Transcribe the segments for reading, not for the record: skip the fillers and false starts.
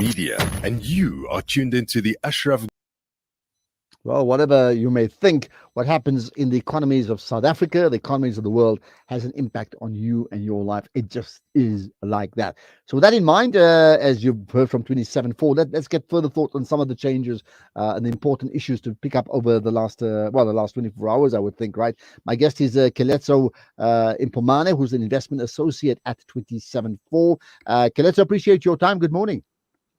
Media, and you are tuned into the Ashraf. Well, whatever you may think, what happens in the economies of South Africa, the economies of the world, has an impact on you and your life. It just is like that. So, with that in mind, as you've heard from 27.4, let's get further thoughts on some of the changes and the important issues to pick up over the last, the last 24 hours, I would think, right? My guest is Keletso Mphomane, who's an investment associate at 27.4. Keletso, appreciate your time. Good morning.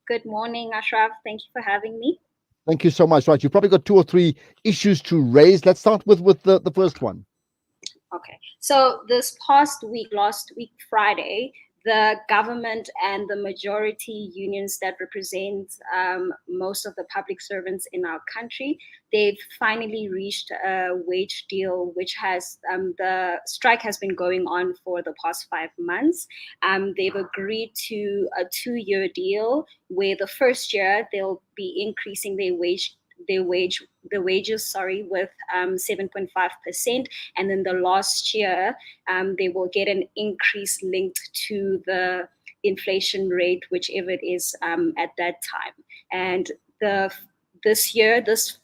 Good morning, Ashraf. Thank you for having me. Thank you so much. Right, you've probably got two or three issues to raise. Let's start with the first one. Okay. So this past week, last week, Friday, the government and the majority unions that represent most of the public servants in our country, they've finally reached a wage deal, which has the strike has been going on for the past 5 months. They've agreed to a 2-year deal where the first year they'll be increasing the wages, with 7.5%, and then the last year they will get an increase linked to the inflation rate, whichever it is at that time. And this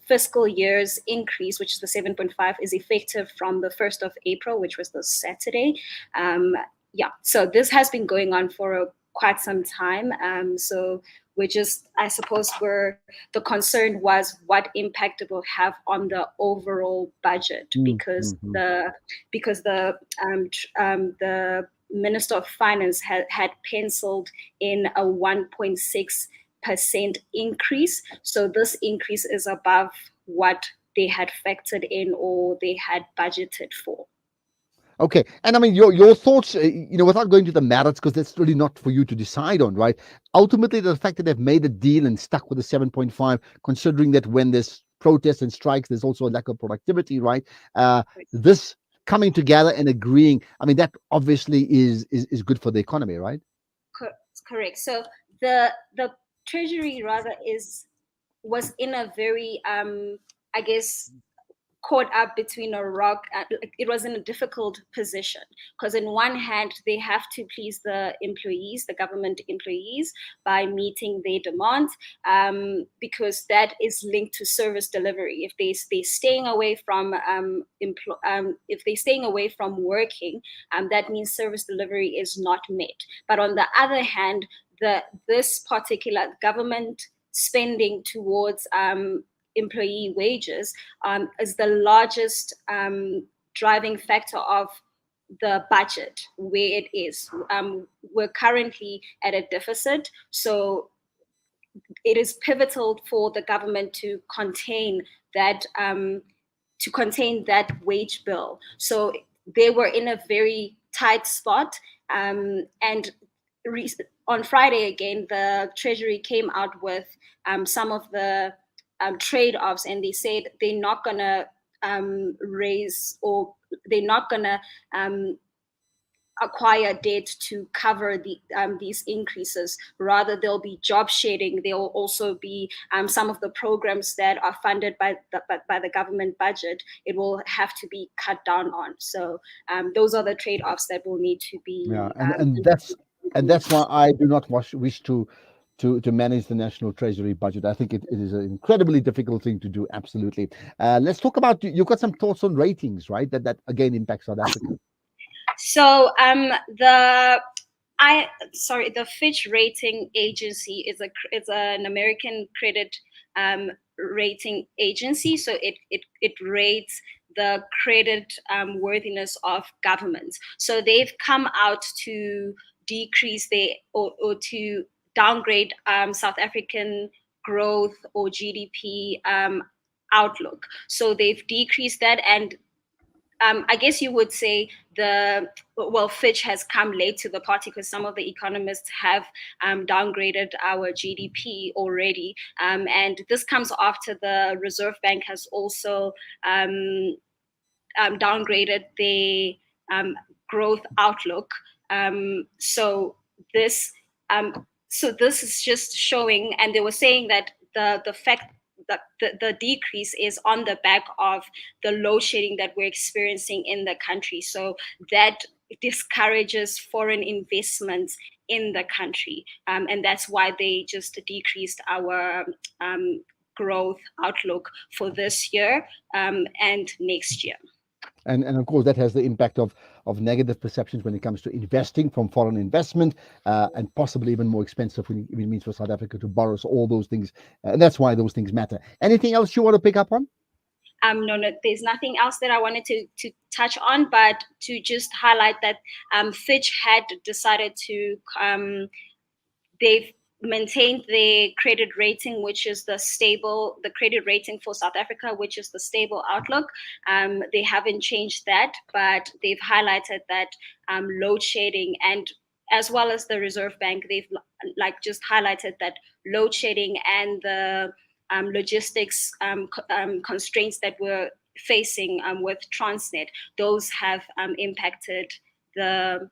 fiscal year's increase, which is the 7.5, is effective from the 1st of April, which was this Saturday. So this has been going on for quite some time. So we're just, I suppose, the concern was what impact it will have on the overall budget, because the Minister of Finance had penciled in a 1.6% increase. So this increase is above what they had factored in or they had budgeted for. Okay, and I mean your thoughts, without going to the merits, because that's really not for you to decide on, right? Ultimately, the fact that they've made a deal and stuck with the 7.5, considering that when there's protests and strikes, there's also a lack of productivity, right? This coming together and agreeing, I mean, that obviously is good for the economy, right? Correct. So the Treasury rather was in a very I guess caught up between a rock. It was in a difficult position because in one hand they have to please the employees, the government employees, by meeting their demands, because that is linked to service delivery. If they're staying away from if they're staying away from working, that means service delivery is not met. But on the other hand, this particular government spending towards employee wages is the largest driving factor of the budget where it is. We're currently at a deficit, so it is pivotal for the government to contain that wage bill. So they were in a very tight spot, and on Friday again, the Treasury came out with some of the trade-offs, and they said they're not gonna raise, or they're not gonna acquire debt to cover these increases. Rather, there'll be job sharing. There will also be some of the programs that are funded by the government budget. It will have to be cut down on. So those are the trade-offs that will need to be. And that's why I do not wish to manage the national treasury budget. I think it is an incredibly difficult thing to do. Absolutely. Let's talk about, you've got some thoughts on ratings, right? That again impacts South Africa. So the Fitch rating agency is an American credit rating agency. So it rates the credit worthiness of governments. So they've come out to decrease or to downgrade South African growth or GDP outlook. So they've decreased that, and I guess you would say Fitch has come late to the party because some of the economists have downgraded our GDP already. And this comes after the Reserve Bank has also downgraded the growth outlook. So this is just showing, and they were saying that the fact that the decrease is on the back of the load shedding that we're experiencing in the country. So that discourages foreign investments in the country, and that's why they just decreased our growth outlook for this year and next year. And of course that has the impact of negative perceptions when it comes to investing from foreign investment, and possibly even more expensive when it means for South Africa to borrow. So all those things, and that's why those things matter. Anything else you want to pick up on? No, there's nothing else that I wanted to touch on, but to just highlight that Fitch had decided to they've maintained their credit rating, which is the credit rating for South Africa, which is the stable outlook. They haven't changed that, but they've highlighted that load shedding, and as well as the Reserve Bank, they've just highlighted that load shedding and the logistics constraints that we're facing with Transnet, those have impacted the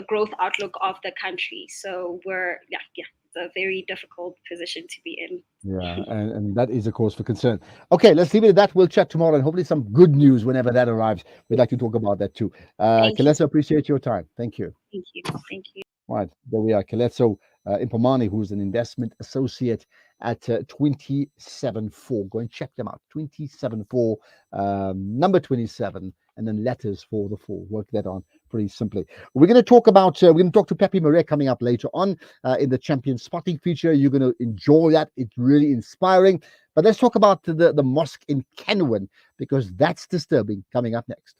growth outlook of the country. So we're it's a very difficult position to be in. Yeah, and that is a cause for concern. Okay, let's leave it at that. We'll chat tomorrow, and hopefully some good news whenever that arrives. We'd like to talk about that too. Keletso, appreciate your time. Thank you. Thank you. Right, there we are. Keletso Mphomane, who's an investment associate at 274. Go and check them out. 274, number 27, and then letters for the 4. Work that on pretty simply. We're going to talk about, we're going to talk to Pepe Maria coming up later on in the champion spotting feature. You're going to enjoy that. It's really inspiring. But let's talk about the mosque in Kenwan, because that's disturbing, coming up next.